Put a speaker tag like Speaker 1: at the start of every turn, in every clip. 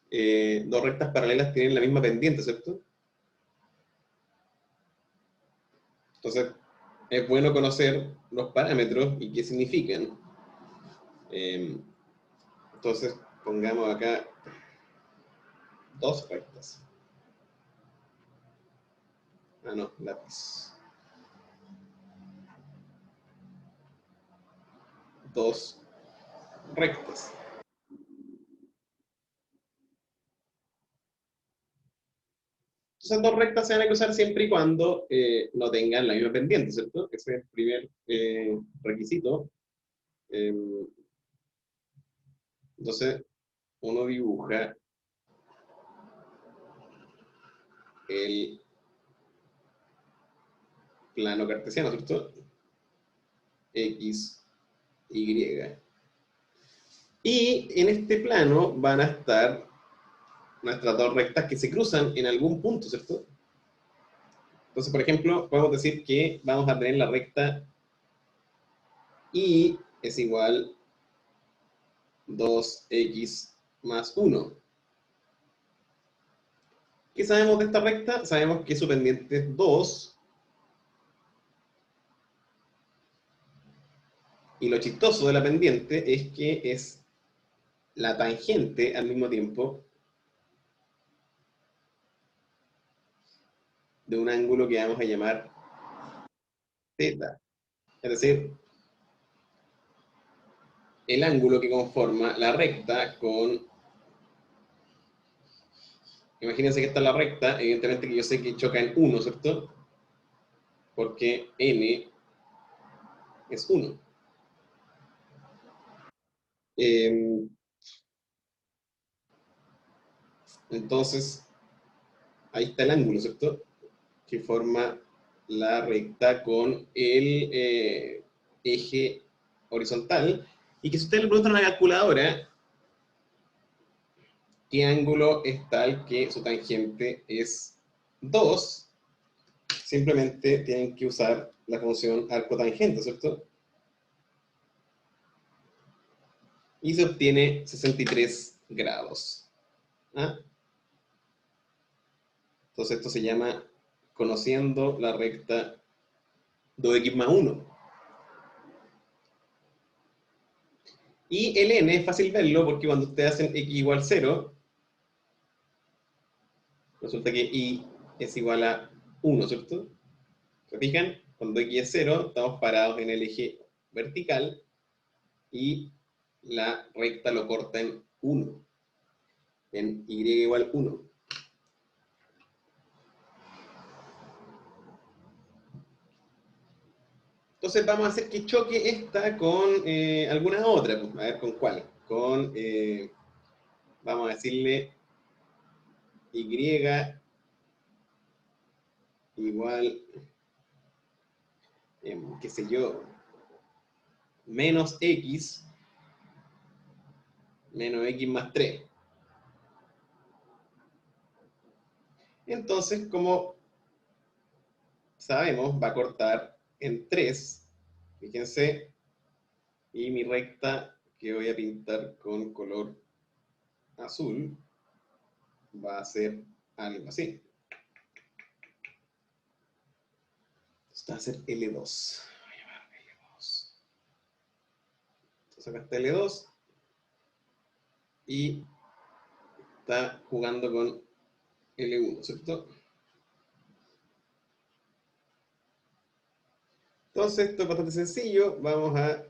Speaker 1: dos rectas paralelas tienen la misma pendiente, ¿cierto? Entonces, es bueno conocer los parámetros y qué significan. Entonces, pongamos acá dos rectas. Ah, no, lápiz. Dos rectas. Esas dos rectas se van a cruzar siempre y cuando no tengan la misma pendiente, ¿cierto? Ese es el primer requisito. Eh, entonces, uno dibuja el plano cartesiano, ¿cierto? X, Y. Y en este plano van a estar nuestras dos rectas que se cruzan en algún punto, ¿cierto? Entonces, por ejemplo, podemos decir que vamos a tener la recta Y es igual 2x más 1. ¿Qué sabemos de esta recta? Sabemos que su pendiente es 2. Y lo chistoso de la pendiente es que es la tangente al mismo tiempo de un ángulo que vamos a llamar θ. Es decir, el ángulo que conforma la recta con... Imagínense que esta es la recta, evidentemente que yo sé que choca en 1, ¿cierto? Porque n es 1. Entonces, ahí está el ángulo, ¿cierto? Que forma la recta con el eje horizontal. Y que si usted le pregunta a una calculadora qué ángulo es tal que su tangente es 2, simplemente tienen que usar la función arco tangente, ¿cierto? Y se obtiene 63 grados. ¿Ah? Entonces esto se llama conociendo la recta 2x más 1. Y el n es fácil verlo porque cuando ustedes hacen x igual 0, resulta que y es igual a 1, ¿cierto? ¿Se fijan? Cuando x es 0, estamos parados en el eje vertical y la recta lo corta en 1, en y igual 1. Entonces vamos a hacer que choque esta con alguna otra, pues, a ver con cuál. Con, vamos a decirle y igual, qué sé yo, menos x más 3. Entonces, como sabemos, va a cortar en 3. Fíjense, y mi recta que voy a pintar con color azul va a ser algo así. Esto va a ser L2. Voy a llamar L2. Entonces acá está L2 y está jugando con L1, ¿cierto? Entonces esto es bastante sencillo. Vamos a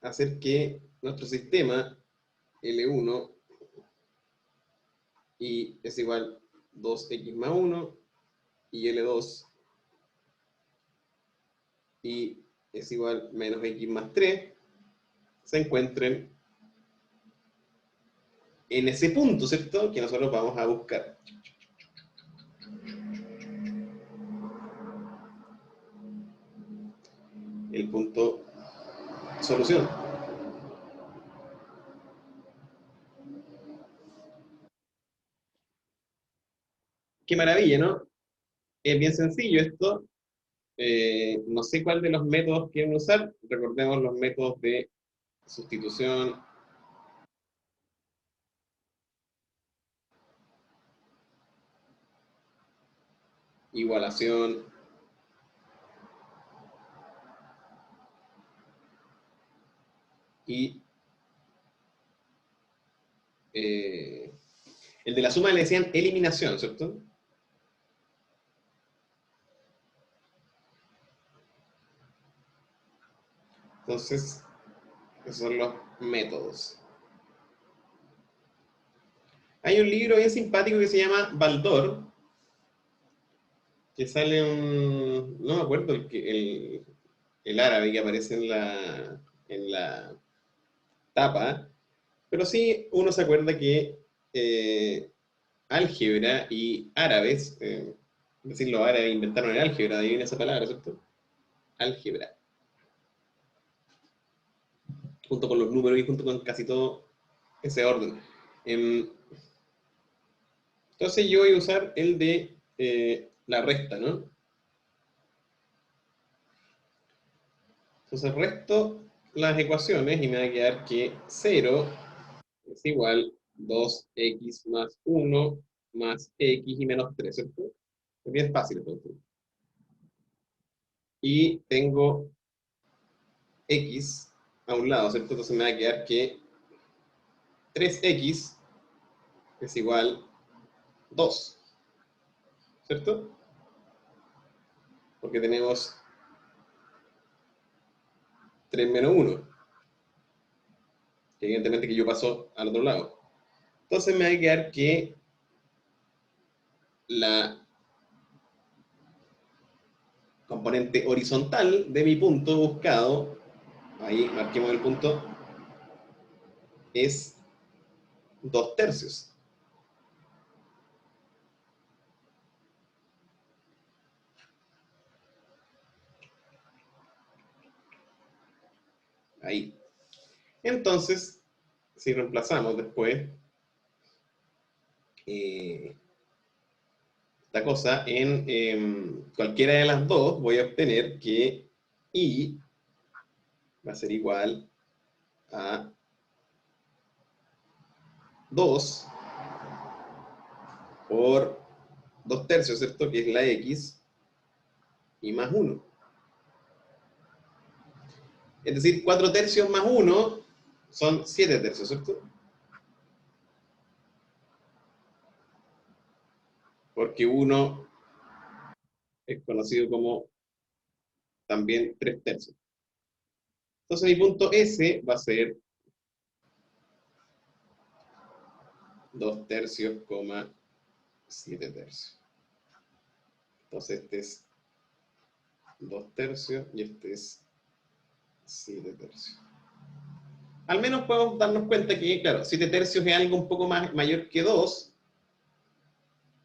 Speaker 1: hacer que nuestro sistema L1 y es igual 2x más 1 y L2 y es igual menos x más 3 se encuentren en ese punto, ¿cierto? Que nosotros vamos a buscar. El punto solución. Qué maravilla, ¿no? Es bien sencillo esto. No sé cuál de los métodos quieren usar. Recordemos los métodos de sustitución, igualación, y el de la suma le decían eliminación, ¿cierto? Entonces, esos son los métodos. Hay un libro bien simpático que se llama Baldor, que sale un, no me acuerdo el árabe que aparece en la tapa, pero sí uno se acuerda que álgebra y árabes, es decir, los árabes inventaron el álgebra, de ahí viene esa palabra, ¿cierto? Álgebra, junto con los números y junto con casi todo ese orden. Em, entonces yo voy a usar el de la resta, ¿no? Entonces resto las ecuaciones y me va a quedar que 0 es igual 2x más 1 más x y menos 3, ¿cierto? Es bien fácil entonces. Y tengo x a un lado, ¿cierto? Entonces me va a quedar que 3x es igual 2, ¿cierto? Porque tenemos 3 menos 1, que evidentemente que yo paso al otro lado. Entonces me va a quedar que la componente horizontal de mi punto buscado, ahí marquemos el punto, es 2/3. Ahí. Entonces, si reemplazamos después esta cosa en cualquiera de las dos, voy a obtener que I va a ser igual a 2 por 2/3, ¿cierto? Que es la X, y más 1. Es decir, 4/3 más 1 son 7/3, ¿cierto? Porque 1 es conocido como también 3/3. Entonces mi punto S va a ser 2/3, 7/3. Entonces este es 2/3 y este es 7/3. Al menos podemos darnos cuenta que, claro, 7/3 es algo un poco más mayor que 2.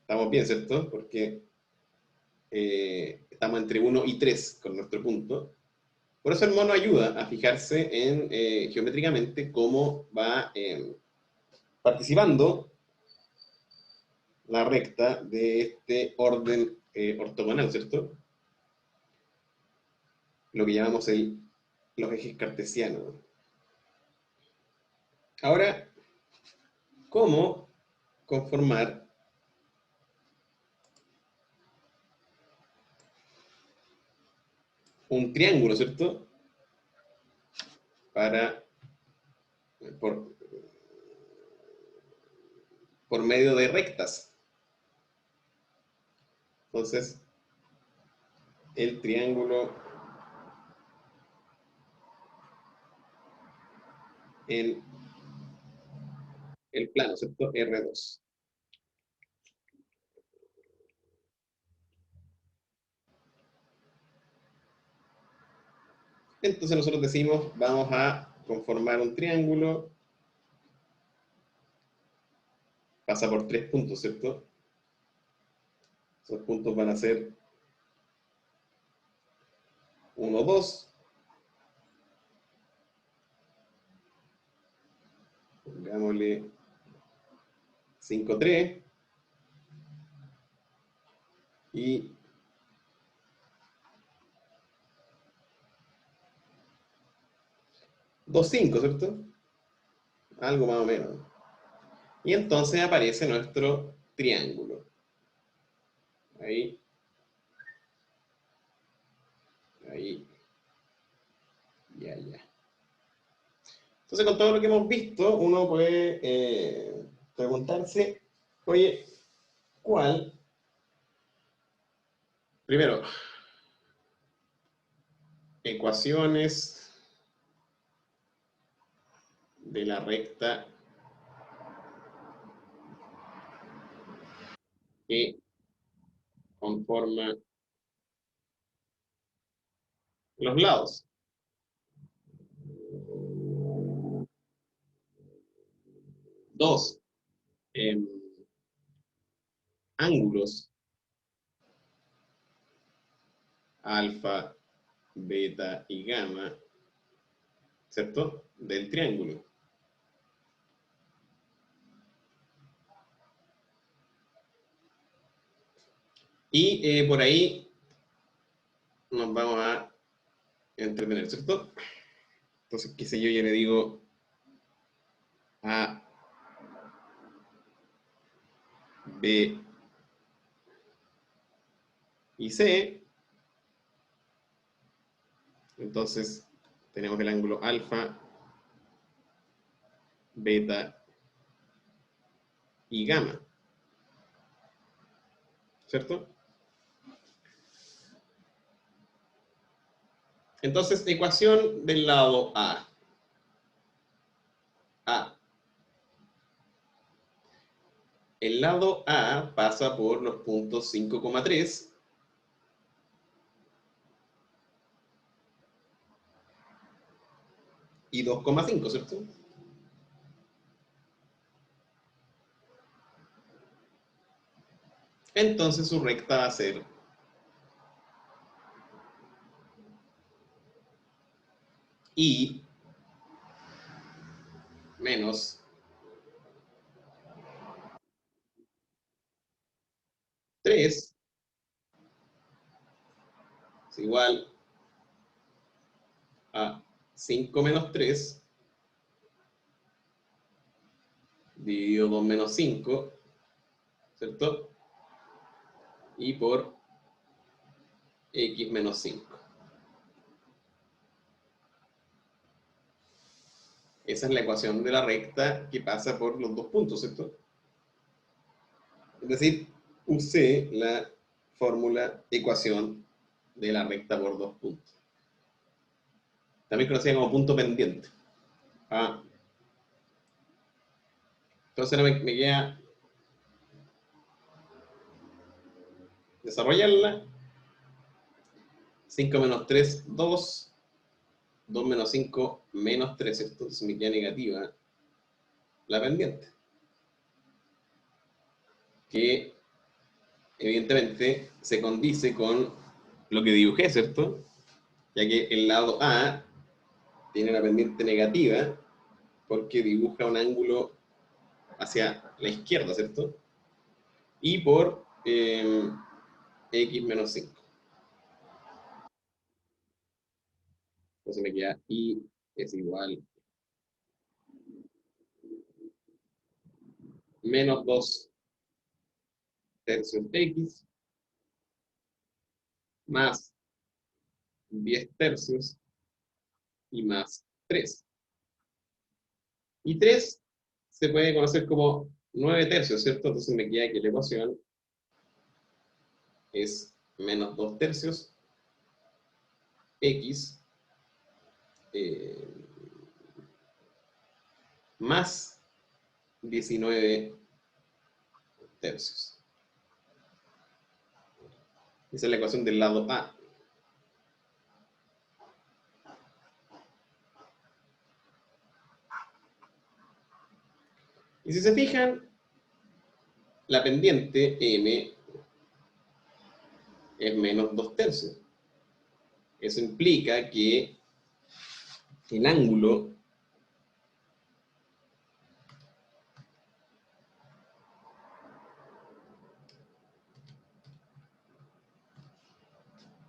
Speaker 1: Estamos bien, ¿cierto? Porque estamos entre 1 y 3 con nuestro punto. Por eso el mono ayuda a fijarse en geométricamente cómo va participando la recta de este orden ortogonal, ¿cierto? Lo que llamamos los ejes cartesianos. Ahora, ¿cómo conformar un triángulo, ¿cierto? Para, por, por medio de rectas. Entonces, el triángulo en el plano, ¿cierto? R2. Entonces nosotros decimos, vamos a conformar un triángulo, pasa por 3 puntos, ¿cierto? Esos puntos van a ser 1, 2, pongámosle 5, 3, y 2, 5, ¿cierto? Algo más o menos. Y entonces aparece nuestro triángulo. Ahí. Ahí. Ya, ya. Entonces, con todo lo que hemos visto, uno puede preguntarse, oye, ¿cuál? Primero, ecuaciones de la recta que conforma los lados. Dos, em, ángulos alfa, beta y gamma, ¿cierto? Del triángulo. Y por ahí nos vamos a entretener, ¿cierto? Entonces, qué sé yo, le digo A, B y C. Entonces, tenemos el ángulo alfa, beta y gamma, ¿cierto? Entonces, ecuación del lado A. A. El lado A pasa por los puntos 5,3 y 2,5, ¿cierto? Entonces su recta va a ser I menos 3 es igual a 5 menos 3 dividido 2 menos 5, ¿cierto? Y por x menos 5. Esa es la ecuación de la recta que pasa por los dos puntos, ¿cierto? Es decir, usé la fórmula ecuación de la recta por dos puntos. También conocida como punto pendiente. Ah, entonces ahora me queda desarrollarla. 5 menos 3, 2. 2 menos 5, menos 3, ¿cierto? Entonces me queda negativa la pendiente. Que evidentemente se condice con lo que dibujé, ¿cierto? Ya que el lado A tiene la pendiente negativa porque dibuja un ángulo hacia la izquierda, ¿cierto? Y por x menos 5. Entonces me queda y es igual menos 2 tercios x más 10 tercios y más 3. Y 3 se puede conocer como 9 tercios, ¿cierto? Entonces me queda que la ecuación es menos 2 tercios x eh, más 19 tercios. Esa es la ecuación del lado A. Y si se fijan, la pendiente m es menos 2 tercios. Eso implica que el ángulo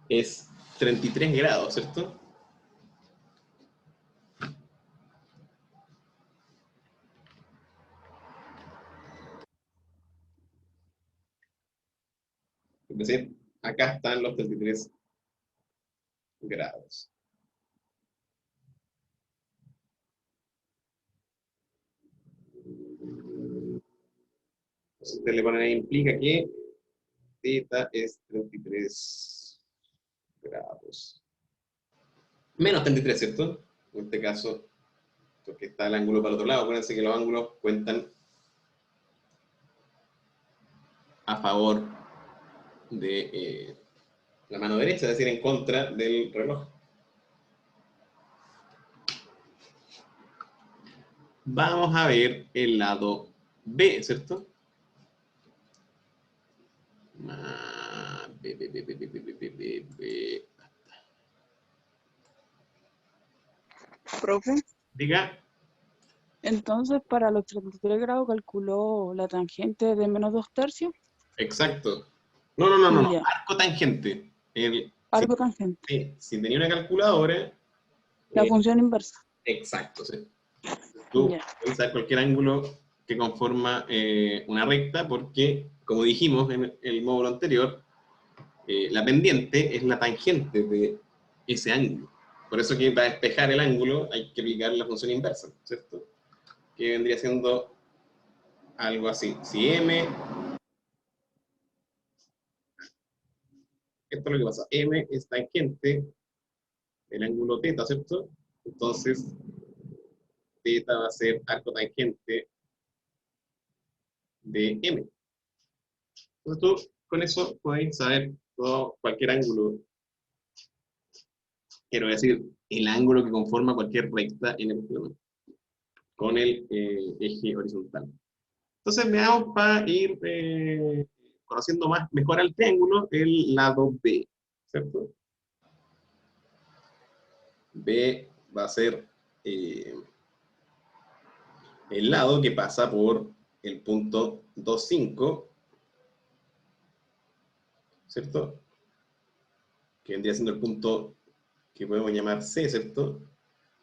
Speaker 1: es 33 grados, ¿cierto? Es decir, acá están los 33 grados. Entonces usted le ponen ahí, implica que θ es 33 grados. Menos 33, ¿cierto? En este caso, porque está el ángulo para el otro lado. Acuérdense que los ángulos cuentan a favor de la mano derecha, es decir, en contra del reloj. Vamos a ver el lado B, ¿cierto? B.
Speaker 2: Profe,
Speaker 1: Diga,
Speaker 2: entonces para los 33 grados calculó la tangente de menos 2/3.
Speaker 1: exacto. No.
Speaker 2: Ya,
Speaker 1: Arco tangente.
Speaker 2: arco tangente.
Speaker 1: Si tenía una calculadora,
Speaker 2: La función inversa.
Speaker 1: exacto, sí. Tú
Speaker 2: Ya,
Speaker 1: puedes saber cualquier ángulo que conforma una recta porque, como dijimos en el módulo anterior, la pendiente es la tangente de ese ángulo. Por eso que para despejar el ángulo hay que aplicar la función inversa, ¿cierto? Que vendría siendo algo así. Si m, esto es lo que pasa, m es tangente del ángulo θ, ¿cierto? Entonces, θ va a ser arco tangente de m. Entonces tú con eso podéis saber cualquier ángulo, quiero decir, el ángulo que conforma cualquier recta en el plano, con el eje horizontal. Entonces veamos para ir conociendo mejor al triángulo, el lado B, ¿cierto? B va a ser el lado que pasa por el punto 2,5, ¿cierto? Que vendría siendo el punto que podemos llamar C, ¿cierto?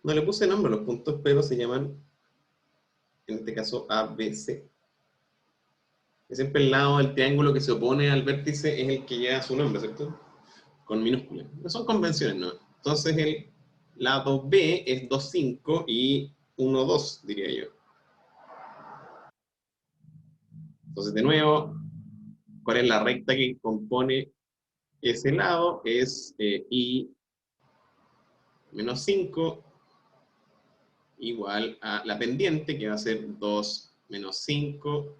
Speaker 1: No le puse nombre a los puntos, pero se llaman, en este caso, A, B, C. Es siempre el lado del triángulo que se opone al vértice es el que lleva su nombre, ¿cierto? Con minúsculas. No son convenciones, ¿no? Entonces el lado B es 2,5 y 1,2, diría yo. Entonces, de nuevo, ¿cuál es la recta que compone ese lado? Es I menos 5 igual a la pendiente, que va a ser 2 menos 5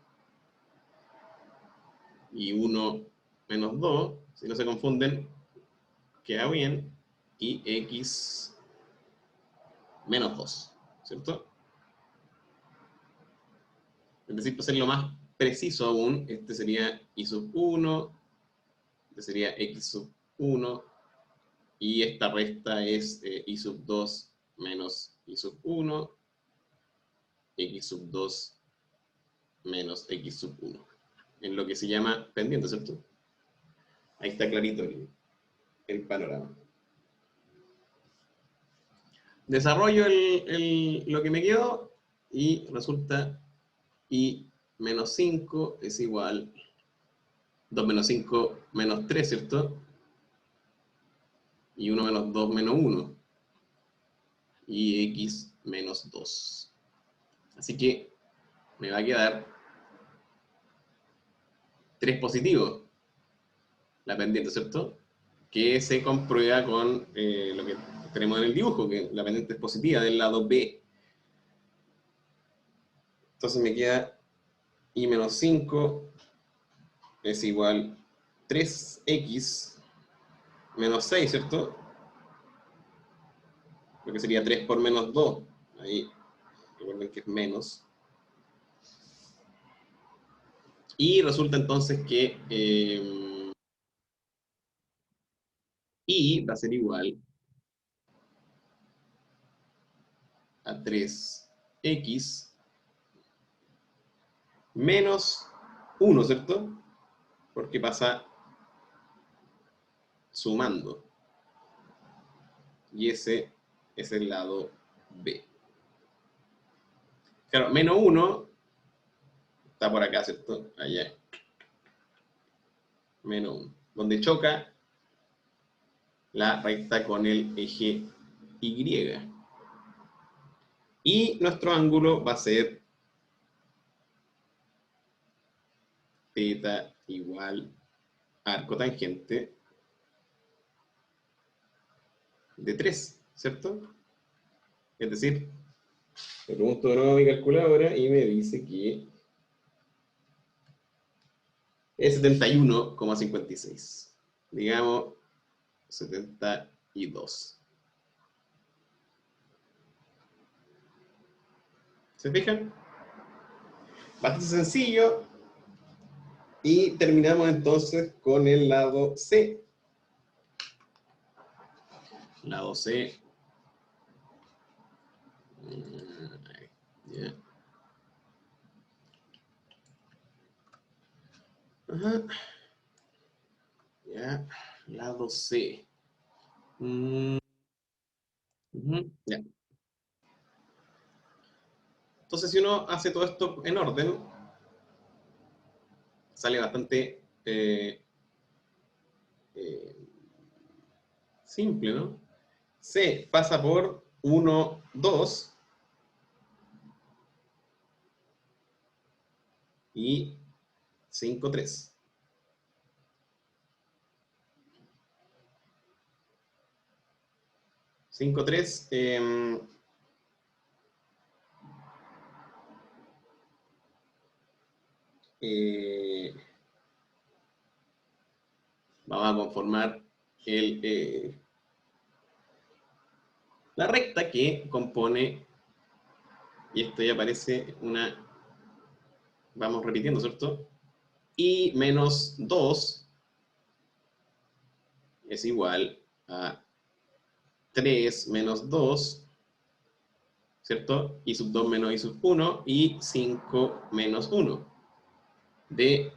Speaker 1: y 1 menos 2. Si no se confunden, queda bien. Y X menos 2, ¿cierto? Es decir, para ser lo más preciso aún, este sería I sub 1, este sería X sub 1, y esta resta es I sub 2 menos I sub 1, X sub 2 menos X sub 1, en lo que se llama pendiente, ¿cierto? Ahí está clarito el panorama. Desarrollo lo que me quedó y resulta I menos 5 es igual 2 menos 5 menos 3, ¿cierto? Y 1 menos 2 menos 1. Y X menos 2. Así que me va a quedar 3 positivo, la pendiente, ¿cierto? Que se comprueba con lo que tenemos en el dibujo, que la pendiente es positiva del lado B. Entonces me queda I menos 5 es igual 3X menos 6, ¿cierto? Lo que sería 3 por menos 2. Ahí, recuerden que es menos. Y resulta entonces que I va a ser igual a 3X menos 1, ¿cierto? Porque pasa sumando. Y ese es el lado B. Claro, menos 1 está por acá, ¿cierto? Allá. Menos 1. Donde choca la recta con el eje Y. Y nuestro ángulo va a ser θ igual a arco tangente de 3, ¿cierto? Es decir, le pregunto de nuevo a mi calculadora y me dice que es 71,56. Digamos 72. ¿Se fijan? Bastante sencillo. Y terminamos entonces con el lado C. Lado C. Ya. Ajá. Ya. Lado C. Ya. Entonces, si uno hace todo esto en orden, sale bastante simple, ¿no? C pasa por 1, 2 y 5, 3. Cinco, 3. Vamos a conformar la recta que compone, y esto ya parece una, vamos repitiendo, ¿cierto? Y menos 2 es igual a 3 menos 2, ¿cierto? Y sub 2 menos y sub 1 y 5 menos 1 de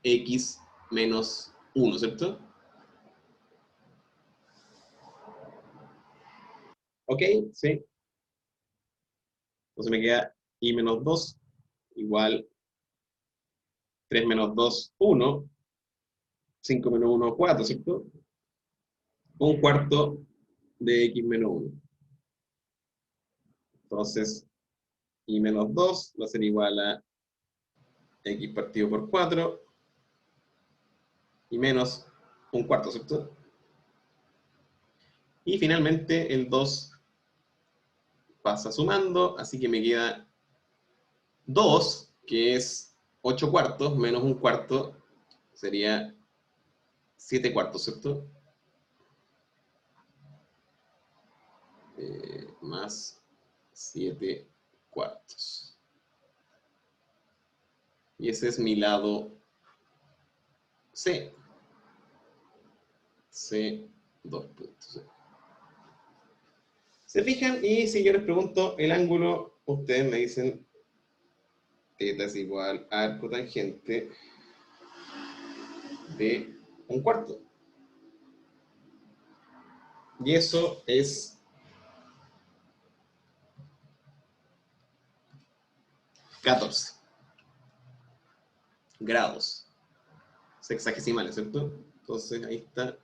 Speaker 1: x menos 1, ¿cierto? ¿Ok? Sí. Entonces me queda y menos 2 igual 3 menos 2, 1. 5 menos 1, 4, ¿cierto? Un cuarto de x menos 1. Entonces, y menos 2 va a ser igual a x partido por 4 y menos un cuarto, ¿cierto? Y finalmente el 2 pasa sumando, así que me queda 2, que es 8 cuartos, menos un cuarto, sería 7 cuartos, ¿cierto? Más 7 cuartos. Y ese es mi lado C. C, 2 puntos. ¿Se fijan? Y si yo les pregunto el ángulo, ustedes me dicen θ es igual a arco tangente de un cuarto. Y eso es 14 grados sexagesimales, ¿cierto? Entonces ahí está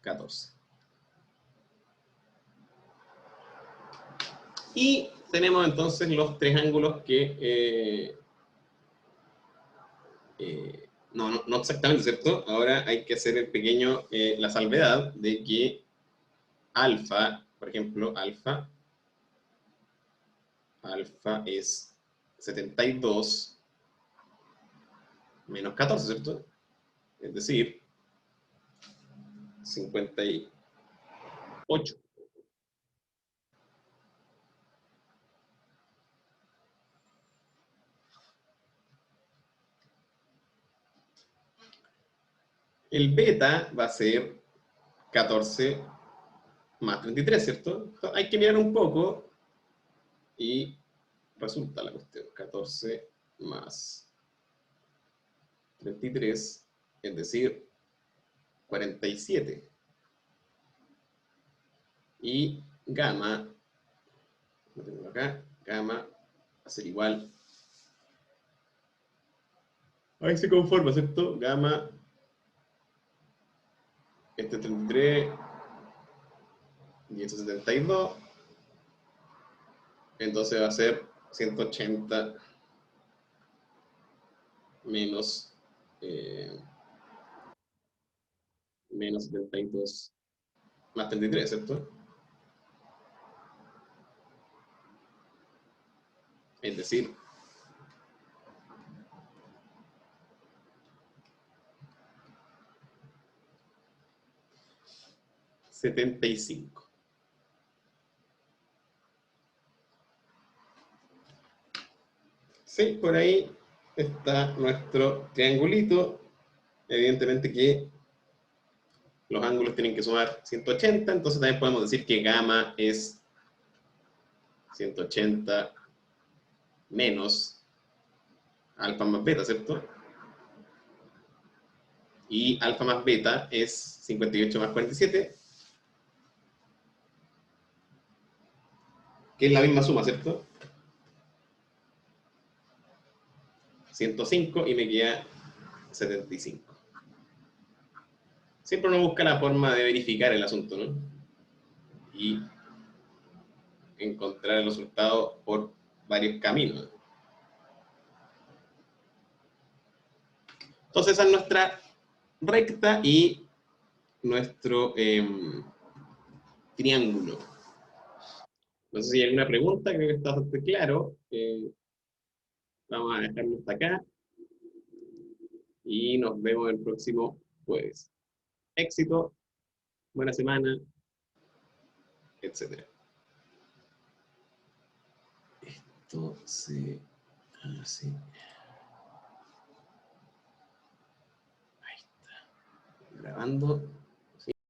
Speaker 1: 14. Y tenemos entonces los tres ángulos que... no exactamente, ¿cierto? Ahora hay que hacer el pequeño, la salvedad de que alfa, por ejemplo, alfa es 72 menos 14, ¿cierto? Es decir, 58. El beta va a ser 14 más 33, ¿cierto? Hay que mirar un poco y resulta la cuestión. 14 más 33, es decir, 47. Y gamma, lo tengo acá, gamma va a ser igual. Ahí se conforma, ¿cierto? Gamma este es 33 y este es 72. Entonces va a ser 180 menos, menos 72 más 33, ¿cierto? Es decir, 75. Sí, por ahí está nuestro triangulito. Evidentemente que los ángulos tienen que sumar 180, entonces también podemos decir que gamma es 180 menos alfa más beta, ¿cierto? Y alfa más beta es 58 más 47, que es la misma suma, ¿cierto? 105 y me queda 75. Siempre uno busca la forma de verificar el asunto, ¿no? Y encontrar el resultado por varios caminos. Entonces esa es nuestra recta y nuestro triángulo. No sé si hay alguna pregunta, creo que está bastante claro. Vamos a dejarlo hasta acá y nos vemos el próximo jueves. Éxito, buena semana, etc. Esto se hace. Ahí está. Grabando.